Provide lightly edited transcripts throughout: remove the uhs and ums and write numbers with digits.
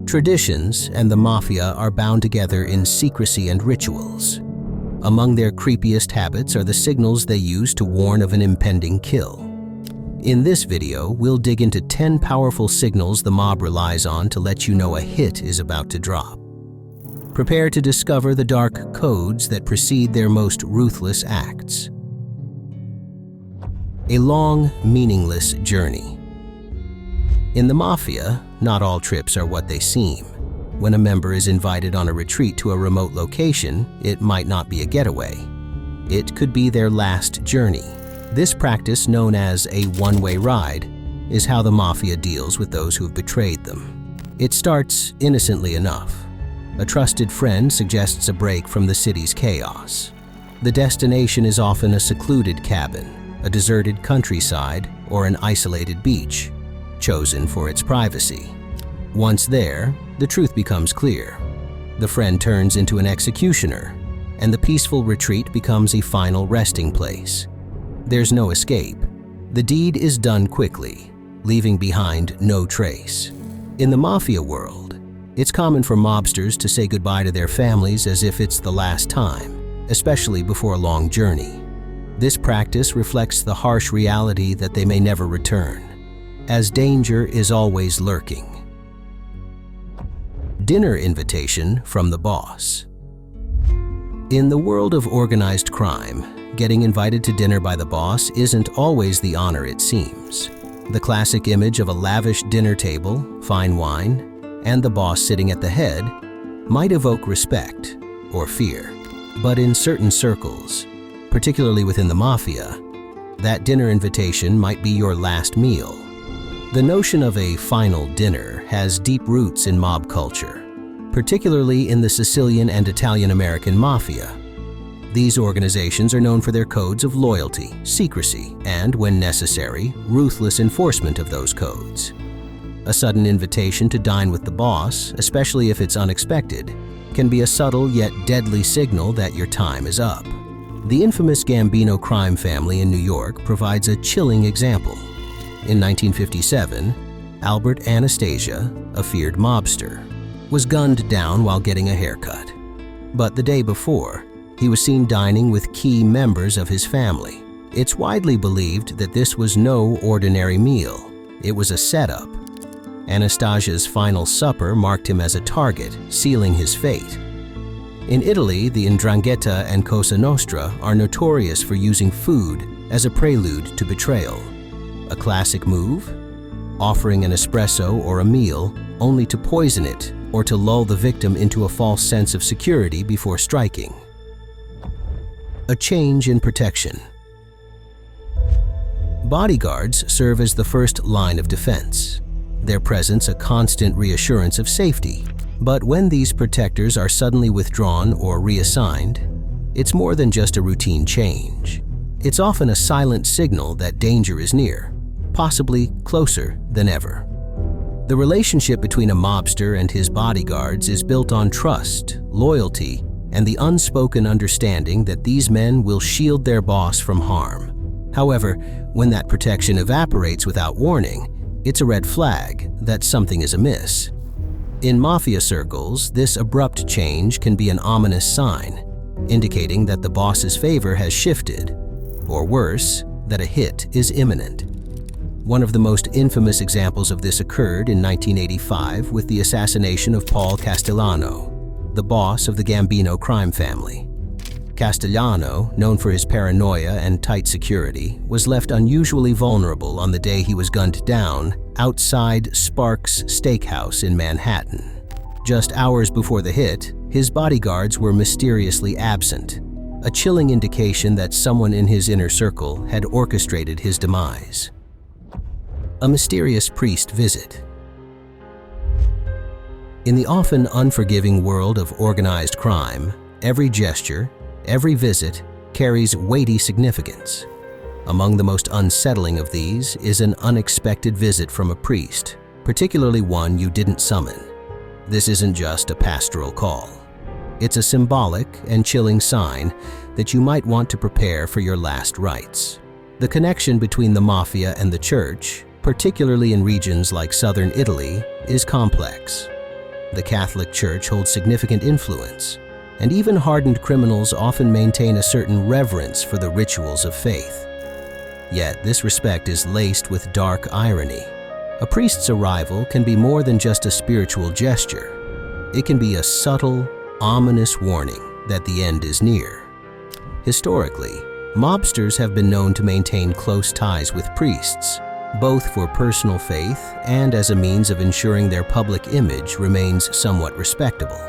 Traditions and the Mafia are bound together in secrecy and rituals. Among their creepiest habits are the signals they use to warn of an impending kill. In this video, we'll dig into 10 powerful signals the mob relies on to let you know a hit is about to drop. Prepare to discover the dark codes that precede their most ruthless acts. A long, meaningless journey. In the Mafia, not all trips are what they seem. When a member is invited on a retreat to a remote location, it might not be a getaway. It could be their last journey. This practice, known as a one-way ride, is how the Mafia deals with those who've betrayed them. It starts innocently enough. A trusted friend suggests a break from the city's chaos. The destination is often a secluded cabin, a deserted countryside, or an isolated beach, chosen for its privacy. Once there, the truth becomes clear. The friend turns into an executioner, and the peaceful retreat becomes a final resting place. There's no escape. The deed is done quickly, leaving behind no trace. In the Mafia world, it's common for mobsters to say goodbye to their families as if it's the last time, especially before a long journey. This practice reflects the harsh reality that they may never return, as danger is always lurking. Dinner invitation from the boss. In the world of organized crime, getting invited to dinner by the boss isn't always the honor it seems. The classic image of a lavish dinner table, fine wine, and the boss sitting at the head might evoke respect or fear. But in certain circles, particularly within the Mafia, that dinner invitation might be your last meal. The notion of a final dinner has deep roots in mob culture, particularly in the Sicilian and Italian-American Mafia. These organizations are known for their codes of loyalty, secrecy, and, when necessary, ruthless enforcement of those codes. A sudden invitation to dine with the boss, especially if it's unexpected, can be a subtle yet deadly signal that your time is up. The infamous Gambino crime family in New York provides a chilling example. In 1957, Albert Anastasia, a feared mobster, was gunned down while getting a haircut. But the day before, he was seen dining with key members of his family. It's widely believed that this was no ordinary meal. It was a setup. Anastasia's final supper marked him as a target, sealing his fate. In Italy, the 'Ndrangheta and Cosa Nostra are notorious for using food as a prelude to betrayal. A classic move? Offering an espresso or a meal only to poison it or to lull the victim into a false sense of security before striking. A change in protection. Bodyguards serve as the first line of defense, their presence a constant reassurance of safety. But when these protectors are suddenly withdrawn or reassigned, it's more than just a routine change. It's often a silent signal that danger is near, possibly closer than ever. The relationship between a mobster and his bodyguards is built on trust, loyalty, and the unspoken understanding that these men will shield their boss from harm. However, when that protection evaporates without warning, it's a red flag that something is amiss. In Mafia circles, this abrupt change can be an ominous sign, indicating that the boss's favor has shifted, or worse, that a hit is imminent. One of the most infamous examples of this occurred in 1985 with the assassination of Paul Castellano, the boss of the Gambino crime family. Castellano, known for his paranoia and tight security, was left unusually vulnerable on the day he was gunned down outside Sparks Steakhouse in Manhattan. Just hours before the hit, his bodyguards were mysteriously absent, a chilling indication that someone in his inner circle had orchestrated his demise. A mysterious priest visit. In the often unforgiving world of organized crime, every gesture, every visit carries weighty significance. Among the most unsettling of these is an unexpected visit from a priest, particularly one you didn't summon. This isn't just a pastoral call. It's a symbolic and chilling sign that you might want to prepare for your last rites. The connection between the Mafia and the church, particularly in regions like southern Italy, is complex. The Catholic Church holds significant influence, and even hardened criminals often maintain a certain reverence for the rituals of faith. Yet this respect is laced with dark irony. A priest's arrival can be more than just a spiritual gesture. It can be a subtle, ominous warning that the end is near. Historically, mobsters have been known to maintain close ties with priests, both for personal faith and as a means of ensuring their public image remains somewhat respectable.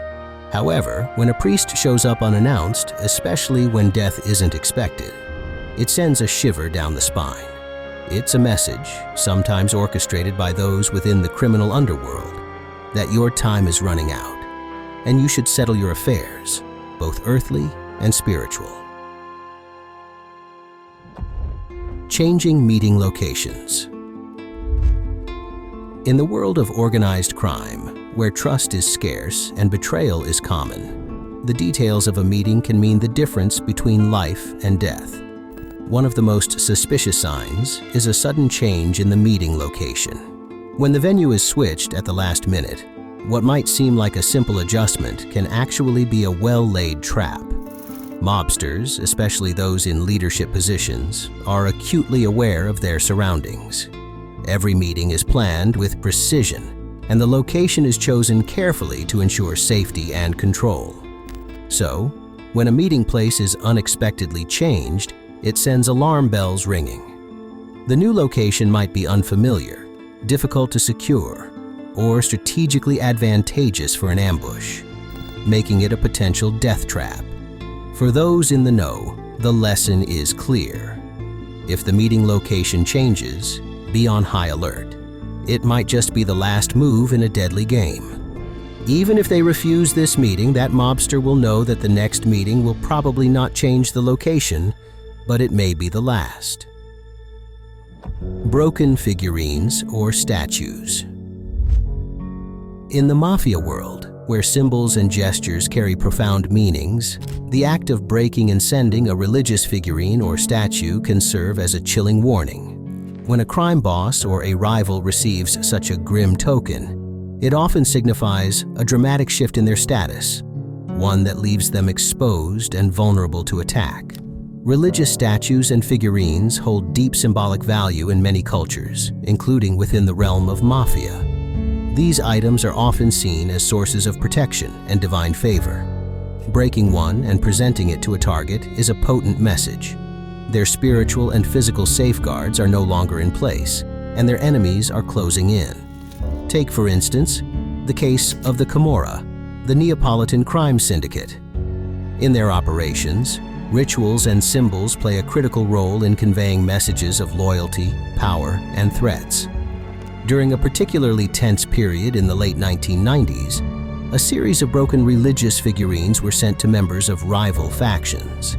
However, when a priest shows up unannounced, especially when death isn't expected, it sends a shiver down the spine. It's a message, sometimes orchestrated by those within the criminal underworld, that your time is running out, and you should settle your affairs, both earthly and spiritual. Changing meeting locations. In the world of organized crime, where trust is scarce and betrayal is common, the details of a meeting can mean the difference between life and death. One of the most suspicious signs is a sudden change in the meeting location. When the venue is switched at the last minute, what might seem like a simple adjustment can actually be a well-laid trap. Mobsters, especially those in leadership positions, are acutely aware of their surroundings. Every meeting is planned with precision, and the location is chosen carefully to ensure safety and control. So, when a meeting place is unexpectedly changed, it sends alarm bells ringing. The new location might be unfamiliar, difficult to secure, or strategically advantageous for an ambush, making it a potential death trap. For those in the know, the lesson is clear. If the meeting location changes, be on high alert. It might just be the last move in a deadly game. Even if they refuse this meeting, that mobster will know that the next meeting will probably not change the location, but it may be the last. Broken figurines or statues. In the Mafia world, where symbols and gestures carry profound meanings, the act of breaking and sending a religious figurine or statue can serve as a chilling warning. When a crime boss or a rival receives such a grim token, it often signifies a dramatic shift in their status, one that leaves them exposed and vulnerable to attack. Religious statues and figurines hold deep symbolic value in many cultures, including within the realm of Mafia. These items are often seen as sources of protection and divine favor. Breaking one and presenting it to a target is a potent message. Their spiritual and physical safeguards are no longer in place, and their enemies are closing in. Take, for instance, the case of the Camorra, the Neapolitan crime syndicate. In their operations, rituals and symbols play a critical role in conveying messages of loyalty, power, and threats. During a particularly tense period in the late 1990s, a series of broken religious figurines were sent to members of rival factions.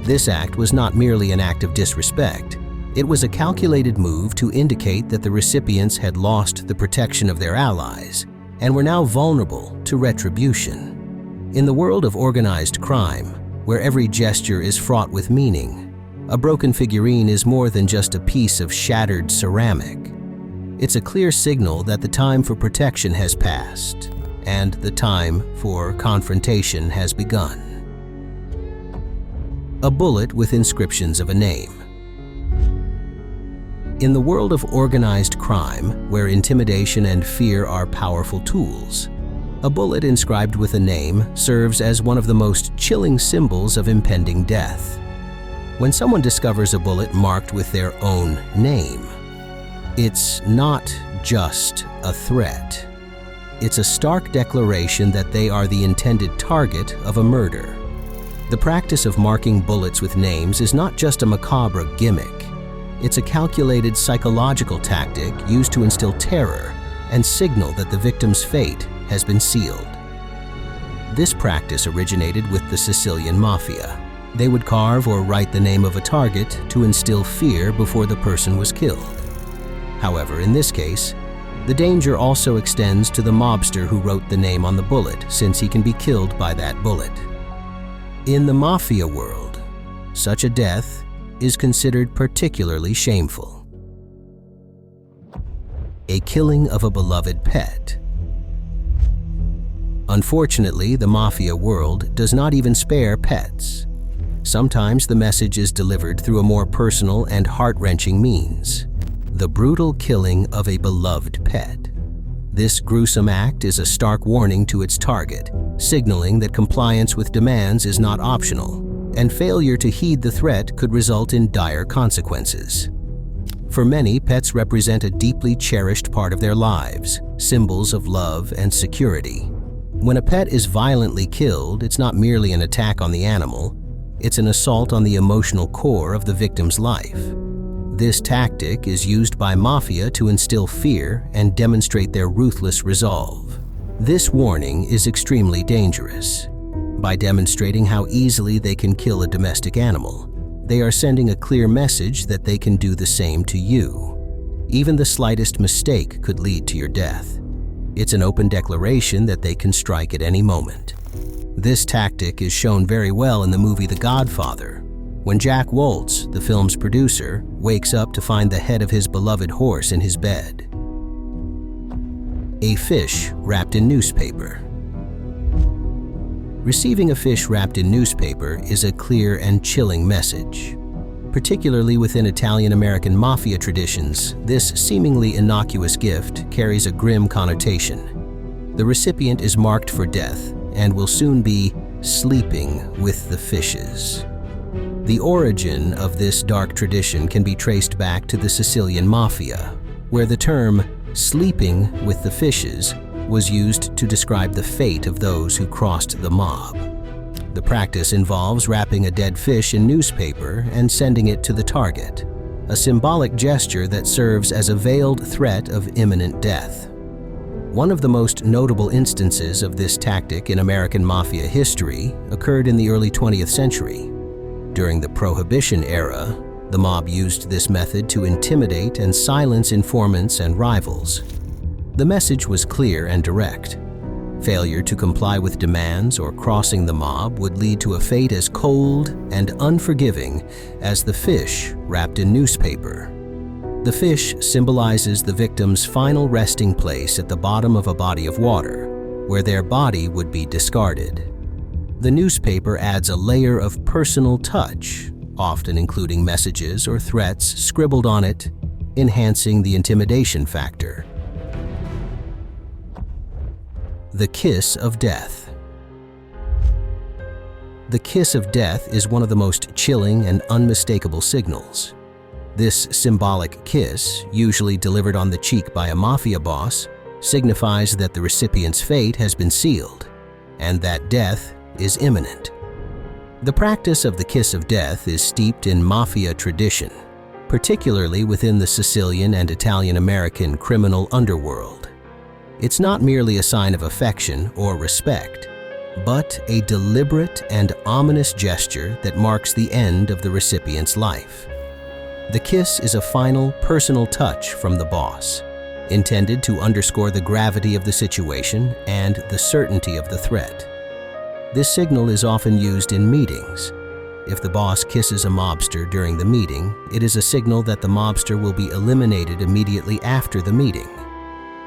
This act was not merely an act of disrespect. It was a calculated move to indicate that the recipients had lost the protection of their allies and were now vulnerable to retribution. In the world of organized crime, where every gesture is fraught with meaning, a broken figurine is more than just a piece of shattered ceramic. It's a clear signal that the time for protection has passed and the time for confrontation has begun. A bullet with inscriptions of a name. In the world of organized crime, where intimidation and fear are powerful tools, a bullet inscribed with a name serves as one of the most chilling symbols of impending death. When someone discovers a bullet marked with their own name, it's not just a threat. It's a stark declaration that they are the intended target of a murder. The practice of marking bullets with names is not just a macabre gimmick. It's a calculated psychological tactic used to instill terror and signal that the victim's fate has been sealed. This practice originated with the Sicilian Mafia. They would carve or write the name of a target to instill fear before the person was killed. However, in this case, the danger also extends to the mobster who wrote the name on the bullet, since he can be killed by that bullet. In the Mafia world, such a death is considered particularly shameful. A killing of a beloved pet. Unfortunately, the Mafia world does not even spare pets. Sometimes the message is delivered through a more personal and heart-wrenching means: the brutal killing of a beloved pet. This gruesome act is a stark warning to its target, signaling that compliance with demands is not optional, and failure to heed the threat could result in dire consequences. For many, pets represent a deeply cherished part of their lives, symbols of love and security. When a pet is violently killed, it's not merely an attack on the animal, it's an assault on the emotional core of the victim's life. This tactic is used by Mafia to instill fear and demonstrate their ruthless resolve. This warning is extremely dangerous. By demonstrating how easily they can kill a domestic animal, they are sending a clear message that they can do the same to you. Even the slightest mistake could lead to your death. It's an open declaration that they can strike at any moment. This tactic is shown very well in the movie The Godfather, when Jack Waltz, the film's producer, wakes up to find the head of his beloved horse in his bed. A fish wrapped in newspaper. Receiving a fish wrapped in newspaper is a clear and chilling message. Particularly within Italian-American mafia traditions, this seemingly innocuous gift carries a grim connotation. The recipient is marked for death and will soon be sleeping with the fishes. The origin of this dark tradition can be traced back to the Sicilian Mafia, where the term "sleeping with the fishes" was used to describe the fate of those who crossed the mob. The practice involves wrapping a dead fish in newspaper and sending it to the target, a symbolic gesture that serves as a veiled threat of imminent death. One of the most notable instances of this tactic in American Mafia history occurred in the early 20th century. During the Prohibition era, the mob used this method to intimidate and silence informants and rivals. The message was clear and direct. Failure to comply with demands or crossing the mob would lead to a fate as cold and unforgiving as the fish wrapped in newspaper. The fish symbolizes the victim's final resting place at the bottom of a body of water, where their body would be discarded. The newspaper adds a layer of personal touch, often including messages or threats scribbled on it, enhancing the intimidation factor. The kiss of death. The kiss of death is one of the most chilling and unmistakable signals. This symbolic kiss, usually delivered on the cheek by a mafia boss, signifies that the recipient's fate has been sealed and that death is imminent. The practice of the kiss of death is steeped in mafia tradition, particularly within the Sicilian and Italian-American criminal underworld. It's not merely a sign of affection or respect, but a deliberate and ominous gesture that marks the end of the recipient's life. The kiss is a final, personal touch from the boss, intended to underscore the gravity of the situation and the certainty of the threat. This signal is often used in meetings. If the boss kisses a mobster during the meeting, it is a signal that the mobster will be eliminated immediately after the meeting.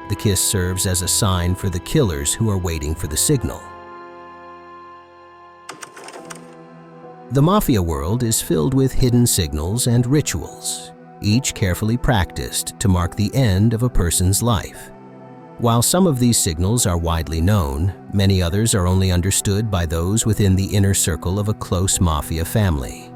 The kiss serves as a sign for the killers who are waiting for the signal. The Mafia world is filled with hidden signals and rituals, each carefully practiced to mark the end of a person's life. While some of these signals are widely known, many others are only understood by those within the inner circle of a close Mafia family.